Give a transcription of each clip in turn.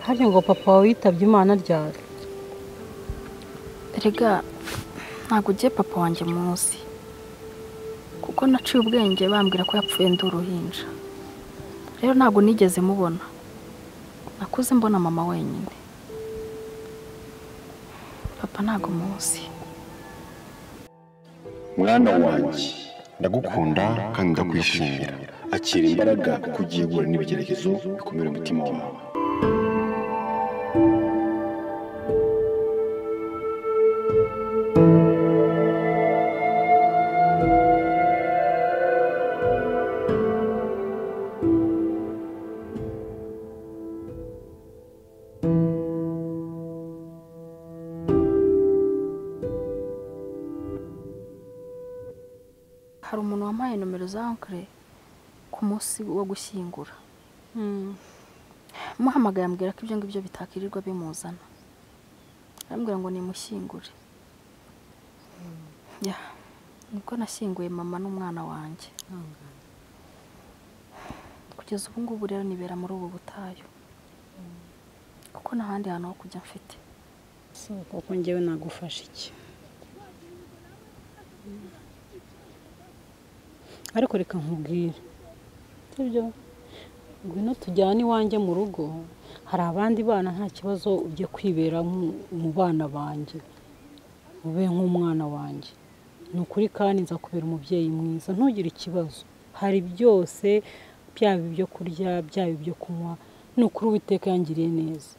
Harya ngo papa wawe yitabye Imana ryari? Erega ntabwo ugiye papa wanjye munsi kuko naciye ubwenge bambwira ko yapfuye ndi uruhinja. Rero ntabwo nigeze mubona, nakuze mbona mama wenyine. Papa ntabwo munsi. Mwana wanjye ndagukunda kandi ndakwishimira. Akira imbaraga kuko ugiye guhura n'ibigeragezo bikomera umutima wawe. Hari umuntu wampaye nomero za Uncle ku munsi wo gushyingura. Muhamagaye ambwira ko ibyo ngibyo bitakirirwa bimuzana. Arambwira ngo nimushyingure. Ya, nibwo nashyinguye mama n'umwana wanjye. Kugeza ubu ngubu rero nibera muri ubu butayu. Kuko n'ahandi hantu ho kujya mfite. So koko njyewe nagufasha iki? Ariko reka nkubwire. Sibyo? Ngwino tujyane iwanjye mu rugo. Hari abandi bana nta kibazo ujye kwibera mu bana banjye. Ube nk'umwana wanjye. Nukuri kandi nza kubera umubyeyi mwiza, ntugire ikibazo. Hari byose, byaba ibyo kurya, byaba ibyo kunywa, nukuri Uwiteka yangiriye neza.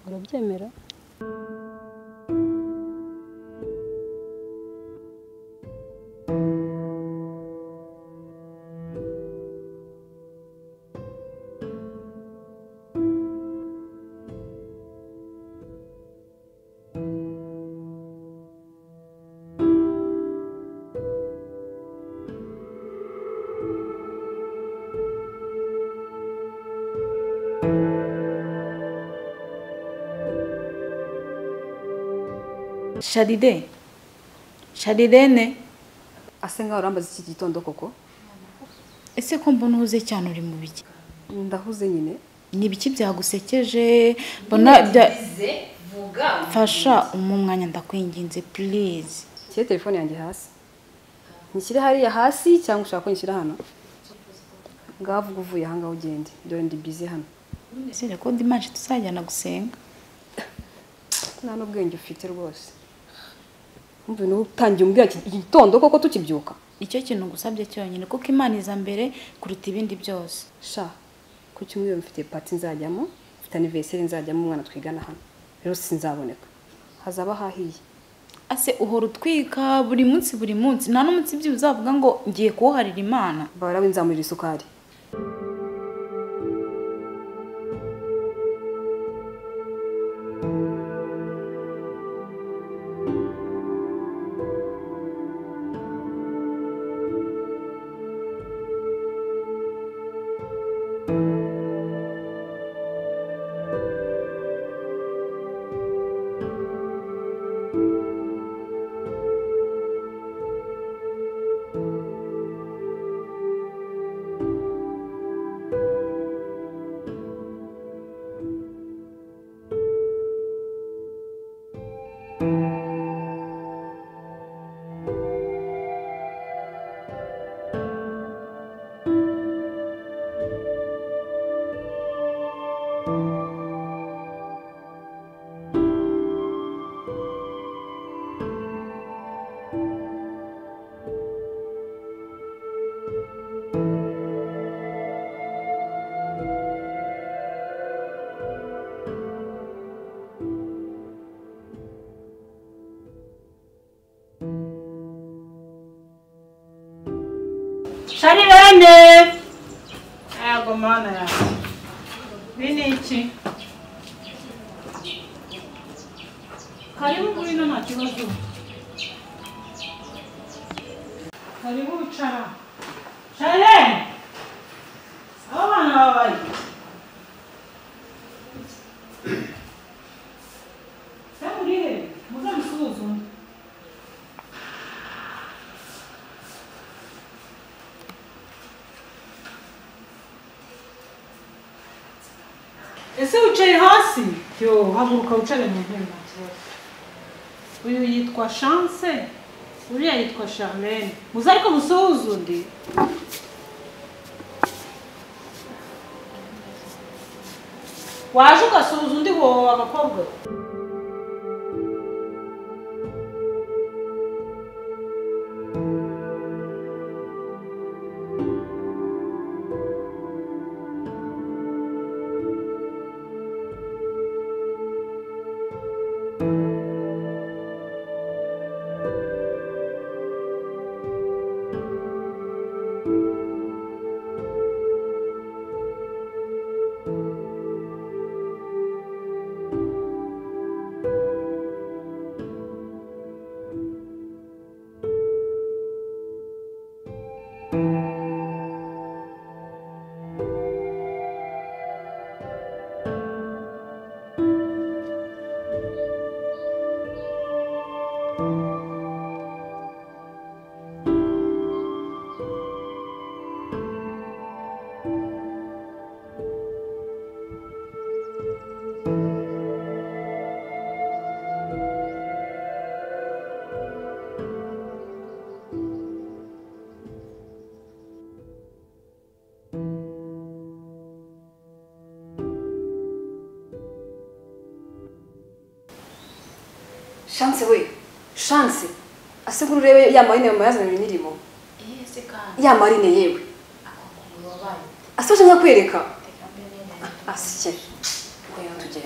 Urabyemera? Sharidene ase nkaho urambaza iki gitondo koko? Ese ko mbona uhuze cyane uri mu biki? Ndahuze nyine. Ni ibiki byagusekeje? Bona vuga. Fasha umwanya ndakwinginze please. Kiye telefone yanjye hasi. Nishyire hariya hasi cyangwa ushaka ko nishyira hano? Ngavuga uvuye aha ngaho ugende. Dore ndi busy hano. Ese ko ndi manje tuzajyana gusenga. Nta n'ubwenge ufite rwose. Umva n'utangiye umbwira iki gitondo koko tukibyuka. Icyo kintu gusabye cyonyine kuko Imana iza mbere kuruta ibindi byose. Sha ku cyumweru mfite party nzajyamo, mfite anniversaire nzajyamo umwana twigana hano. Rero sinzaboneka. Hazaba hahiye. Ase uhora utwika buri munsi nta n'umunsi byi uzavuga ngo ngiye kuharira Imana. Bara winzamurira isukari. Sharirene! Ego mana ya. Bini iki? Karibu ngwino nta kibazo. Karibu wicara. Sharirene! Abana babaye. Samurihe, muzamusuzume. ese wicaye hasi yo haguruka wicare mu ntebe nta kibazo uyu yitwa Chance uriya yitwa Charlene muze ariko musuhuze undi waje ugasuhuza undi wowe abakobwa Chance we Chance asigura urebe ya marine mama yazanye imirimo se kandi ya marine yewe wabaye asoje nkakwereka asike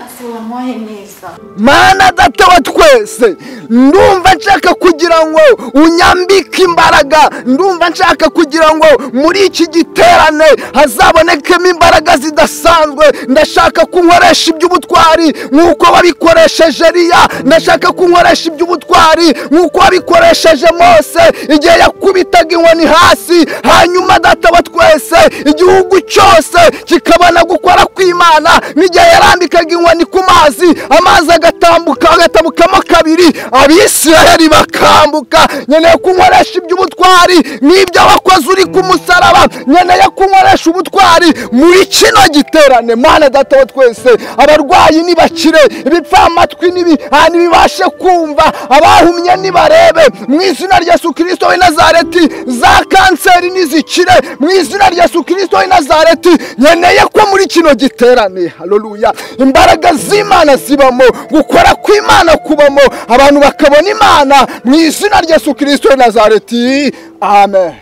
ase wamuhaye neza Mana data wa twese ndumva nshaka kugira ngo unyambike imbaraga ndumva nshaka kugira ngo muri iki giterane hazabonekemo imbaraga zidasanzwe ndashaka kunkoresha iby'ubutwari nkuko wabikoresheje Eliya ndashaka kunkoresha iby'ubutwari nkuko wabikoresheje Mose igihe yakubitaga inkoni hasi hanyuma data wa twese igihugu cyose kikabana gukora kw'Imana n'igihe yarambikaga inkoni ku mazi amazi agatabukamo kabiri Abisirayeli bakambuka nyeneye kunkoresha iby'ubutwari n'ibyo wakoze uri ku musaraba nyeneye kunkoresha ubutwari muri kino giterane Mana data wa twese abarwayi nibakire ibipfamatwi nibibashe kumva abahumye nibarebe mu izina rya Yesu Kristo w'i Nazareti za kanseri nizikire mu izina rya Yesu Kristo w'i Nazareti nyeneye ko muri kino giterane haleluya imbaraga z'Imana zibamo gukora kw'Imana kubamo abantu bakabona Imana mu izina rya Yesu Kristo w'i Nazareti amen.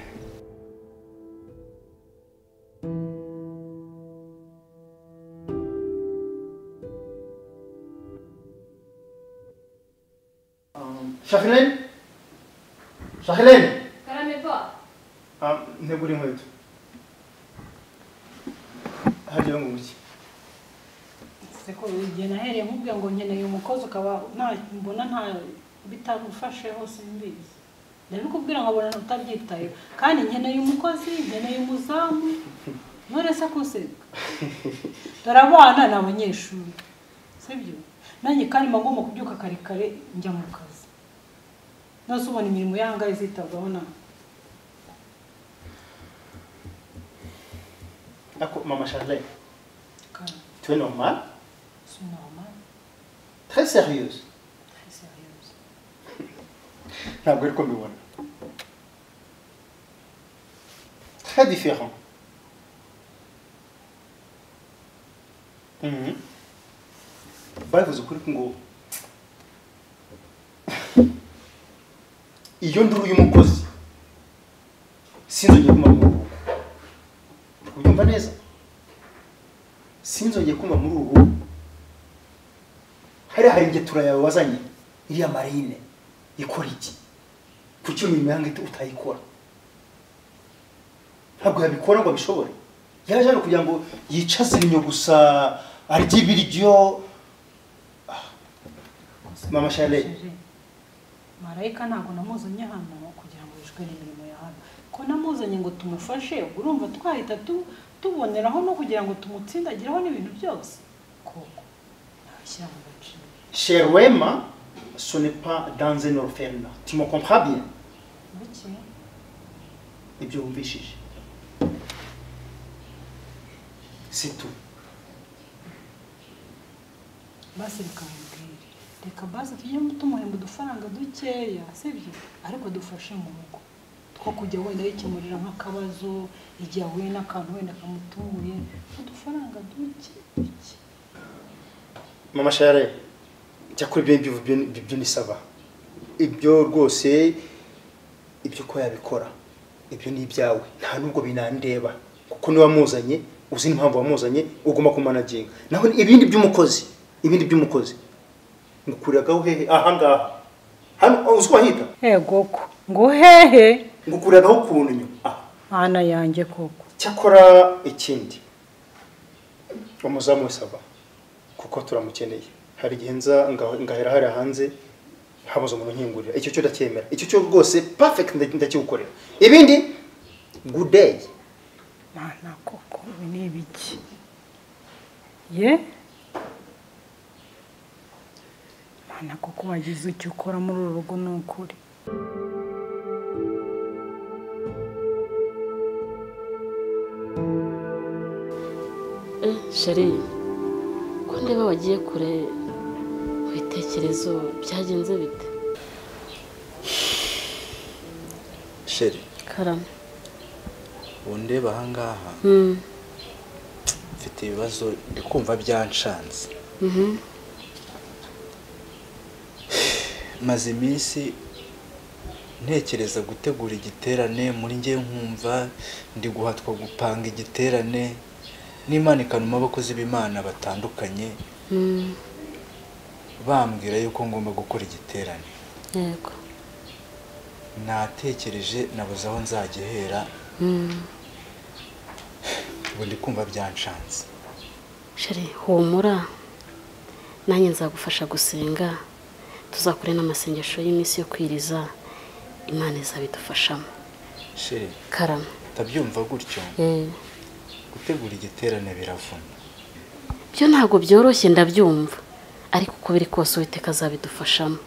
Charlene? Charlene? Karame pa. Negura inkweto. Hagiye ngo muki. seko igihe nahereye nkubwiye ngo nkeneye umukozi ukaba mbona nta bitagufashe hose mbizi ndabikubwira nkabona utabyitayeho kandi nkeneye umukozi nkeneye umuzamu none se kuseka dore abana ni abanyeshuri sibyo nanjye kandi ngomba kubyuka kare kare njya mu kazi nose ubona imirimo yangaye zitabwaho nawe Ako maman Charlene. Tu es normale? C'est normal. Très sérieuse. Très sérieuse. Ntabwo ariko mbibona. Très différent. Bavuze ukuri ngo iyo nduru y'umukozi sinzongeye kumva muri ubu ubyumva neza sinzongeye kumva muri ubu hari ingetura yawe wazanye iriya marine ikora iki kuki imirimo yange utayikora ntabwo yabikora ngo abishobore yaje hano kugira ngo yicaze ibinyo gusa arya ibiryo mama Charlene marayika ntabwo namuzanye hano kugira ngo yishwe n'imirimo ya hano ko namuzanye ngo tumufashe urumva twahita tuboneraho no kugira ngo tumutsindagireho n'ibintu byose koko ntabishyira mu gaciro Cher Wema, ce n'est pas dans un orphelinat. Tu me comprends bien? Buke. Ibyo wumvishije. C'est tout. basi reka mubwire reka basi tujye tumuhemba udufaranga dukeya sibyo ariko dufashe mu rugo two kujya wenda yikemurira nk'akabazo igihe ahuye n'akantu wenda kamutunguye udufaranga duke. mama Share cyakuri ibyo ni saba ibyo rwose ibyo ko yabikora ibyo ni ibyawe nta nubwo binandeba kuko ni wamuzanye uzi impamvu wamuzanye ugomba kumanaginga naho ibindi by'umukozi ngukuragaho hehe aha ngaha hano uzwa hita Ego ko ngo hehe ngukuragaho kuntu nyuma ana yanjye koko cyakora ikindi umuzamu saba kuko turamukeneye hari igihe nza ngahera hari hanze habuze umuntu nkingurira icyo cyo ndacyemera icyo cyo rwose perfect ndakiukorera ibindi good day mana koko ni ibiki ye mana koko wagize icyo ukora muri uru rugo n'ukuri Sheri ko ndeba wagiye kure ibitekerezo byagenze bite Sheri Karame undeba aha ngaha mfite ibibazo ndi kumva byanshanze maze iminsi ntekereza gutegura igiterane muri nge nkumva ndi guhatwa gupanga igiterane n'Imana ikanuma abakozi b'Imana batandukanye bambwira yuko ngomba gukora igiterane. Yego natekereje nabuze aho nzagihera ubu ndi kumva byanshanze. Sheri humura nanjye nzagufasha gusenga tuzakore n'amasengesho y'iminsi yo kwiriza Imana izabidufashamo. Sheri Karame tabyumva gutyo gutegura igiterane biravuna byo ntabwo byoroshye ndabyumva ariko uko biri kose Uwiteka azabidufashamo.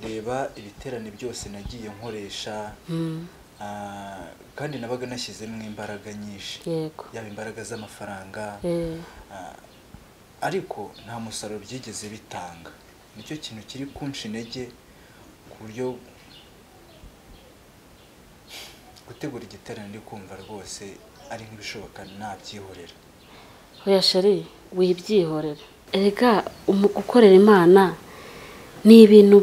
Reba ibiterane byose nagiye nkoresha kandi nabaga nashyizemo imbaraga nyinshi Yego yaba imbaraga z'amafaranga ariko nta musaruro byigeze bitanga. Nicyo kintu kiri kunshi intege ku buryo gutegura igiterane ndi kumva rwose ari nk'ibishoboka nabyihorera. Oya Sheri wibyihorera erega gukorera Imana ni ibintu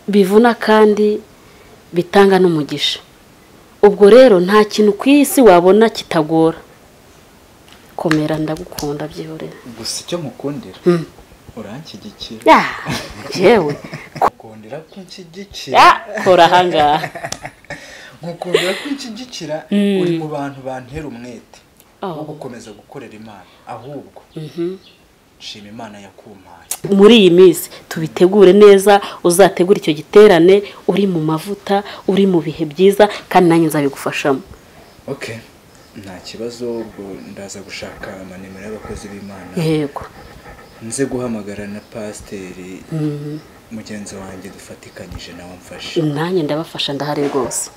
bivuna kandi bitanga n'umugisha. Ubwo rero nta kintu ku isi wabona kitagora. Komera ndagukunda byihorera. Gusa icyo mukundira uranshyigikira. Yewe mukundira kunshyigikira kora hangaha mukundira kunshyigikira uri mu bantu bantera umwete wo gukomeza gukorera Imana ahubwo shima Imana yakumpaye. Muri iyi minsi tubitegure neza uzategura icyo giterane uri mu mavuta uri mu bihe byiza kandi nanjye nzabigufashamo. Okay nta kibazo ubwo ndaza gushaka amanimero y'abakozi b'Imana. Yego nze guhamagara na pasiteri mugenzi wanjye dufatikanyije nawe mfashe. Nanjye ndabafasha ndahari rwose.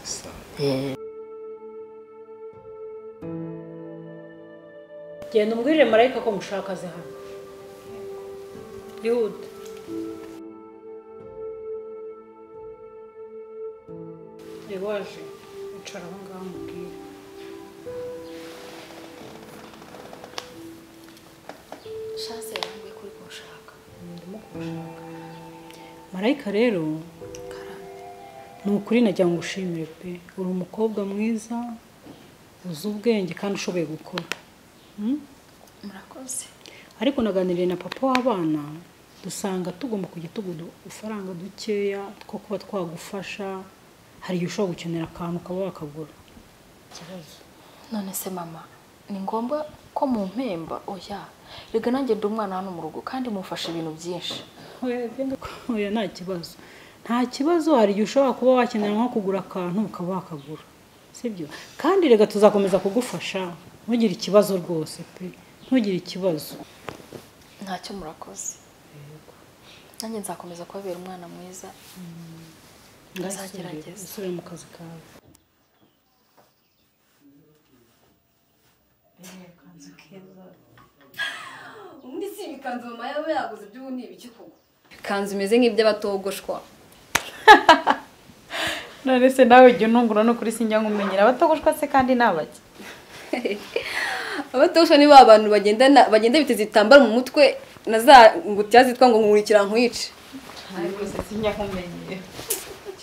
Genda umbwirire marayika ko mushaka aze hano. Yihute. Waje icara aho ngaho mubwire. Shase yambwiye kuri kushaka. Ndimo kushaka. Marayika rero ni ukuri najya ngushimire pe. Uri umukobwa mwiza uzi ubwenge kandi ushoboye gukora. Murakoze. Ariko naganiriye na papa w'abana dusanga tugomba kujya tugudu ufaranga dukeya two kuba twagufasha. Hari igihe ushobora gukenera akantu ukaba wakagura. Ikibazo None se mama ni ngombwa ko mu mpemba oya rega nanjye ndi umwana hano mu rugo kandi mufasha ibintu byinshi. Oya nta kibazo. Nta kibazo hari igihe ushobora kuba wakenera nko kugura akantu ukaba wakagura. Sibyo? Kandi rega tuzakomeza kugufasha. Ntugire ikibazo rwose pe. Ntugire ikibazo. Ntacyo murakoze. Nanjye nzakomeza kubabera umwana mwiza. Nzagerageza. Usubire mu kazi kawe. Undi si ikanzu mama yaba yaguze by'ubu ni ibiki kugwa ikanzu imeze nk'iby'abatogoshwa none se nawe ujya untungura no kuri sinjya nkumenyera abatogoshwa se kandi nabaki abatogoshwa ni ba bantu bagenda biteze itambara mu mutwe na za ngutiya zitwa ngo nkurikira nkwice ariko se sinjya nkumenyera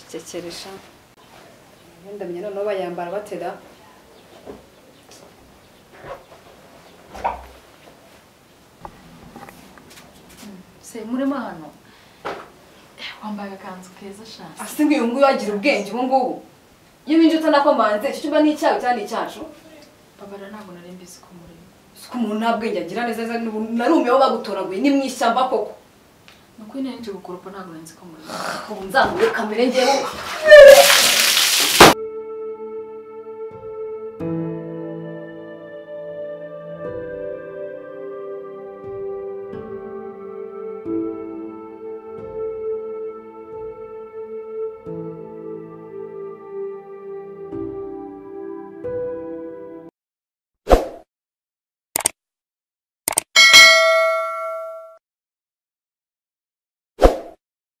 cecekeresha ndamenya noneho bayambara batera se murimo hano wambaye akanzu keza shana ase ngo uyu nguyu wagira ubwenge ubu ngubu iyo binje utanakomanze icyo cyumba ni icyawe cyane icyacu babara ntabwo nari mbizi ko murimo ko umuntu nta bwenge agira neza narumiyeho bagutoraguye ni mu ishyamba koko nuko nari nje gukoropa ntabwo nari nzi ko murimo ubu nzamuye kamere ngewe